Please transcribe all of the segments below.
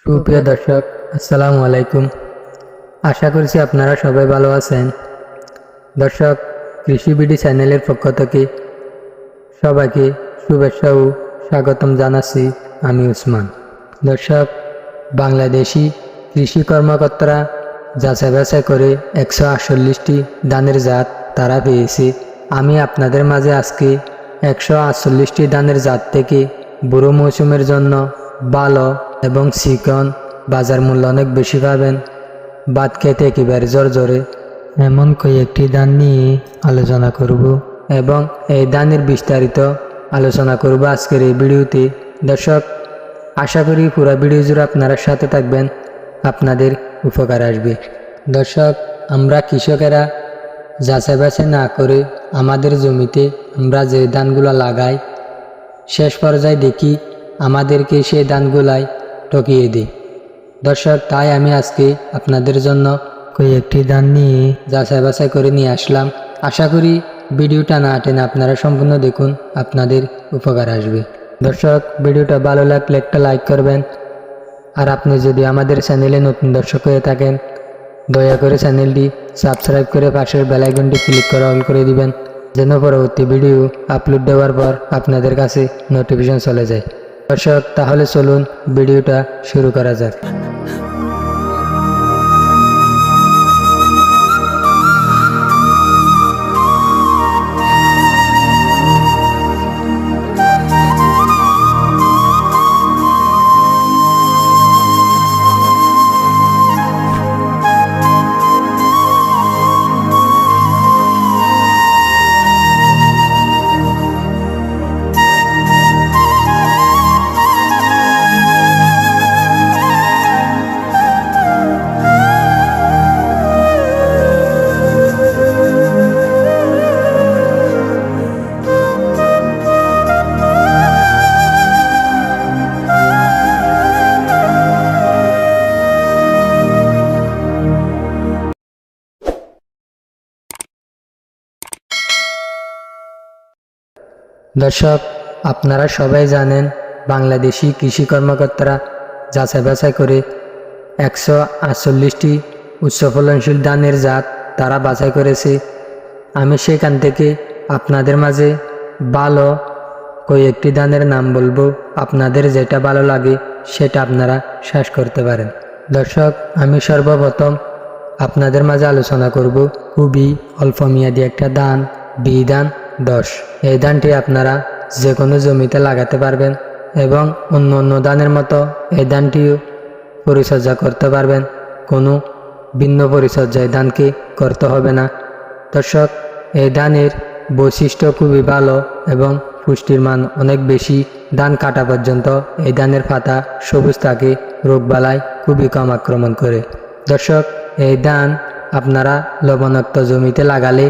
সুপ্রিয় দর্শক, আসসালামু আলাইকুম। আশা করছি আপনারা সবাই ভালো আছেন। দর্শক, কৃষি বিডি চ্যানেলের পক্ষ থেকে সবাইকে শুভেচ্ছা ও স্বাগতম জানাচ্ছি। আমি উসমান। দর্শক, বাংলাদেশি কৃষি কর্মকর্তারা যাচাই বাছাই করে 148টি ধানের জাত তারা পেয়েছে। আমি আপনাদের মাঝে আজকে 148টি ধানের জাত থেকে বুড়ো মৌসুমের জন্য ভালো এবং চিকন, বাজার মূল্য অনেক বেশি পাবেন, বাদ খেতে একেবারে জোরে এমন কয়েকটি ধান নিয়ে আলোচনা করব এবং এই ধানের বিস্তারিত আলোচনা করব আজকের এই ভিডিওতে। দর্শক, আশা করি পুরো ভিডিও জুড়ে আপনারা সাথে থাকবেন, আপনাদের উপকার আসবে। দর্শক, আমরা কৃষকেরা যাচাই বাছাই না করে আমাদের জমিতে আমরা যে ধানগুলো লাগাই, শেষ পর্যায়ে দেখি আমাদেরকে সেই ধানগুলাই ঠকিয়ে দিই। দর্শক, তাই আমি আজকে আপনাদের জন্য কয়েকটি ধান নিয়ে যাচাই বাছাই করে নিয়ে আসলাম। আশা করি ভিডিওটা না টেনে আপনারা সম্পূর্ণ দেখুন, আপনাদের উপকার আসবে। দর্শক, ভিডিওটা ভালো লাগলে একটা লাইক করবেন, আর আপনি যদি আমাদের চ্যানেলে নতুন দর্শক হয়ে থাকেন দয়া করে চ্যানেলটি সাবস্ক্রাইব করে পাশের বেল আইকনটি ক্লিক করে অল করে দিবেন, যেন পরবর্তী ভিডিও আপলোড দেওয়ার পর আপনাদের কাছে নোটিফিকেশন চলে যায়। দর্শক, তাহলে চলুন ভিডিওটা শুরু করা যাক। দর্শক, আপনারা সবাই জানেন বাংলাদেশি কৃষি কর্মকর্তারা যাচাই বাছাই করে 148টি উচ্চ ফলনশীল ধানের জাত তারা বাছাই করেছে। আমি সেখান থেকে আপনাদের মাঝে ভালো কয়েকটি ধানের নাম বলবো, আপনাদের যেটা ভালো লাগে সেটা আপনারা শেষ করতে পারেন। দর্শক, আমি সর্বপ্রথম আপনাদের মাঝে আলোচনা করব খুবই অল্প মেয়াদি একটা ধান, B-10। এই ধানটি আপনারা যে কোনো জমিতে লাগাতে পারবেন এবং অন্য অন্য ধানের মতো এই ধানটিও পরিচর্যা করতে পারবেন। কোনো ভিন্ন পরিচর্যা এই ধানকে করতে হবে না। দর্শক, এই ধানের বৈশিষ্ট্য খুবই ভালো এবং পুষ্টির মান অনেক বেশি। ধান কাটা পর্যন্ত এই ধানের পাতা সবুজ থাকে, রোগবালাই খুবই কম আক্রমণ করে। দর্শক, এই ধান আপনারা লবণাক্ত জমিতে লাগালে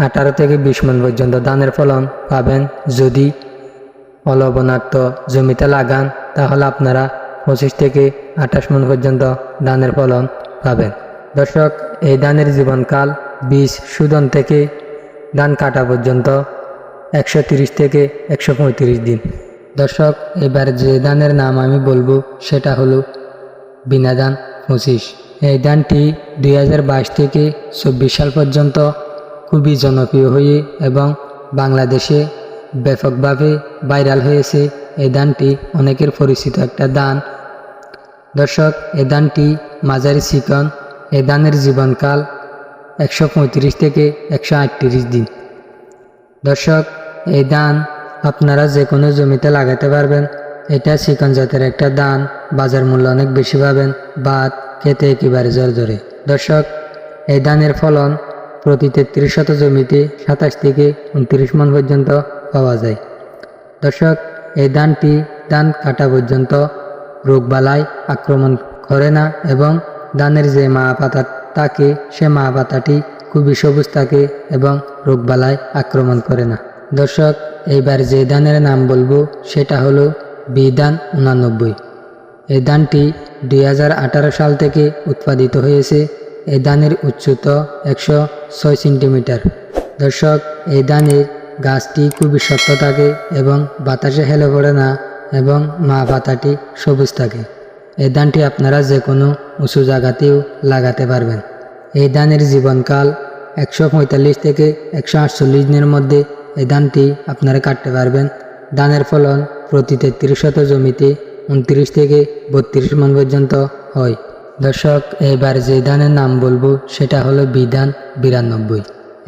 18 থেকে 20 মণ পর্যন্ত ধানের ফলন পাবেন। যদি অলবণাক্ত জমিতে লাগান তাহলে আপনারা 25 থেকে 28 মণ পর্যন্ত ধানের ফলন পাবেন। দর্শক, এই ধানের জীবনকাল বীজ শোধন থেকে ধান কাটা পর্যন্ত 130 থেকে 135 দিন। দর্শক, এবার যে ধানের নাম আমি বলবো সেটা হলো বিনাধান 25। এই ধানটি 2022 থেকে 24 সাল পর্যন্ত খুবই জনপ্রিয় হয়ে এবং বাংলাদেশে ব্যাপকভাবে ভাইরাল হয়েছে। এই ধানটি অনেকের পরিচিত একটা ধান। দর্শক, এই ধানটি মাঝারি চিকন। এই ধানের জীবনকাল 135 থেকে 138 দিন। দর্শক, এই ধান আপনারা যে কোনো জমিতে লাগাতে পারবেন। এটা চিকন জাতের একটা ধান, বাজার মূল্য অনেক বেশি পাবেন, বাদ খেতে একেবারে জোরে। দর্শক, এই ধানের ফলন প্রতি 33 শত জমিতে 27 থেকে 29 মণ পর্যন্ত পাওয়া যায়। দর্শক, এই ধানটি ধান কাটা পর্যন্ত রোগবালাই আক্রমণ করে না এবং ধানের যে মা পাতা থাকে সে মা পাতাটি খুবই সবুজ থাকে এবং রোগবালাই আক্রমণ করে না। দর্শক, এইবার যে ধানের নাম বলবো সেটা হলো B-89। এই ধানটি 2018 সাল থেকে উৎপাদিত হয়েছে। এই ধানের উচ্চতা 106 সেন্টিমিটার। দর্শক, এই ধানের গাছটি খুবই শক্ত থাকে এবং বাতাসে হেলে পড়ে না এবং মা পাতাটি সবুজ থাকে। এই ধানটি আপনারা যে কোনো উঁচু জায়গাতেও লাগাতে পারবেন। এই ধানের জীবনকাল 145 থেকে 148 দিনের মধ্যে এই ধানটি আপনারা কাটতে পারবেন। ধানের ফলন প্রতি 33 শতক জমিতে 29 থেকে 32 মণ পর্যন্ত হয়। দর্শক, এবার যে ধানের নাম বলবো সেটা হলো বিধান 92।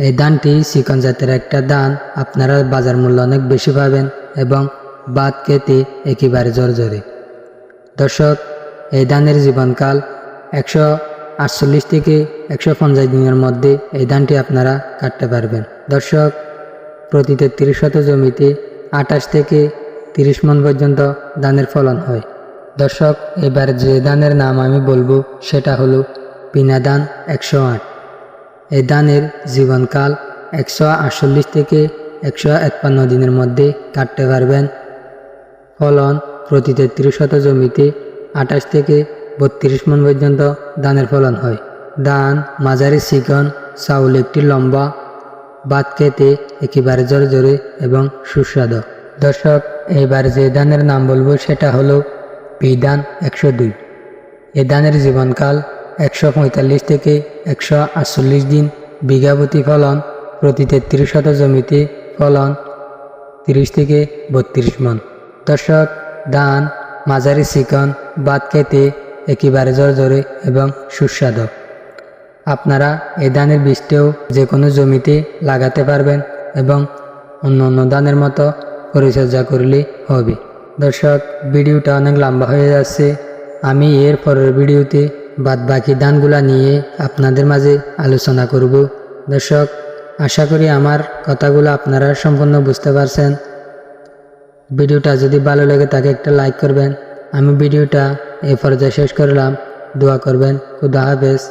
এই ধানটি চিকন জাতের একটা ধান, আপনারা বাজার মূল্য অনেক বেশি পাবেন এবং ভাত খেতে একেবারে জর্জরে। দর্শক, এই ধানের জীবনকাল 148 থেকে 150 দিনের মধ্যে এই ধানটি আপনারা কাটতে পারবেন। দর্শক, প্রতি 33 শতক জমিতে 28 থেকে 30 মণ পর্যন্ত ধানের ফলন হয়। দর্শক, এবার যে ধানের নাম আমি বলবো সেটা হলো পিনা ধান 108। এই ধানের জীবনকাল 148 থেকে 151 দিনের মধ্যে কাটতে পারবেন। ফলন প্রতি 33 শতক জমিতে 28 থেকে 32 মণ পর্যন্ত ধানের ফলন হয়। ধান মাঝারি চিকন, চাউল একটি লম্বা, ভাত খেতে একেবারে জর্জরে এবং সুস্বাদু। দর্শক, এবার যে ধানের নাম বলবো সেটা হলো বিধান 102। এ ধানের জীবনকাল 145 থেকে 148 দিন, বিঘাপতি ফলন প্রতি 33 শতক জমিতে ফলন 30 থেকে 32 মণ। দর্শক, ধান মাঝারি চিকন, ভাত খেতে একেবারে জর্জরে এবং সুস্বাদু। আপনারা এই ধানের বীজটিও যে কোনো জমিতে লাগাতে পারবেন এবং অন্য অন্য ধানের মতো পরিচর্যা করলে হবে। দর্শক, ভিডিওটা অনেক লম্বা হয়ে যাচ্ছে। আমি এর পরের ভিডিওতে বাকি ধানগুলা নিয়ে আপনাদের মাঝে আলোচনা করব। দর্শক, আশা করি আমার কথাগুলো আপনারা সম্পূর্ণ বুঝতে পারছেন। ভিডিওটা যদি ভালো লাগে তাকে একটা লাইক করবেন। আমি ভিডিওটা এই পর্যায়ে শেষ করলাম। দোয়া করবেন। খুদা হাফেজ।